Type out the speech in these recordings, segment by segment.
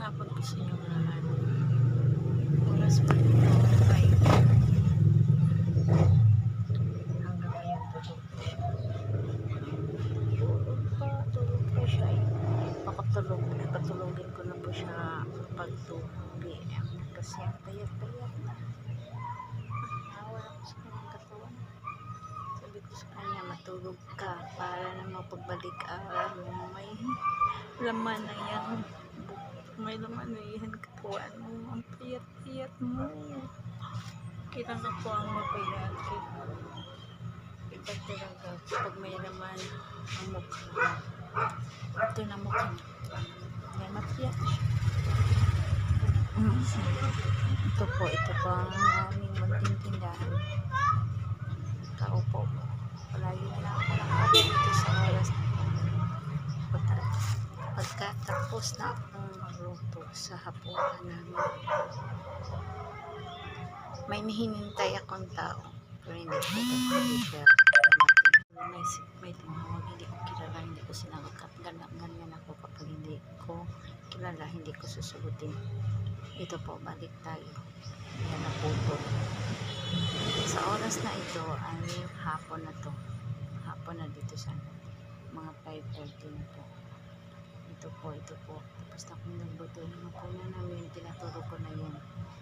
hapon po sa inyong lahat. Oras pa ito ay hanggang ngayon tulog pa siya. Tulog pa siya. Patulogin ko na po siya pag 2 PM kasi ang payat-payat na. Nawala ko sa kanyang katawan. Sabi ko sa kanya, matulog ka para na mapagbalik araw mo. May laman na yan. May laman na yan katawan mo. Ang payat-payat mo. Kitang ako ang mapayat. Iba talaga pag may laman ang mukha. Ito na mukha niya. Yan, mapayat siya. Ito po ang aming munting tindahan. Kaupo. Palagi na ako nakaupo dito sa oras. Pagkatapos na akong magluto sa hapunan namin. May hinintay akong tao. Pero hindi ko siya dumating. May tumawag, hindi ko kilala, hindi ko sinagot. Ganyan ako kapag hindi ko kilala, hindi ko susugutin. Ito po, balik tayo. Yan na po po. Sa oras na ito ay hapon na to. Hapon na dito sa mga 5:30 na po. Ito po. Tapos na akong nagluto. Yung muna namin, tinaturo ko na yan.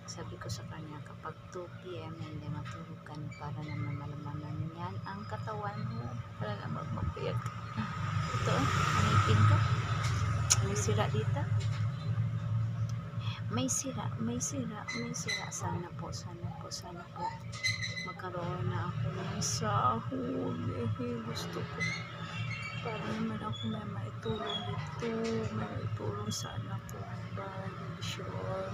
Sabi ko sa kanya, kapag 2 PM hindi matulog ka na para naman malamanan yan ang katawan mo. Para naman magpapayag ka. Ito, anipin ka. May sira dito. May sira. Sana po. Magkaroon na ako ng sahod. Gusto ko. Para naman ako may maitulong dito. May maitulong sa anak ko. Sure.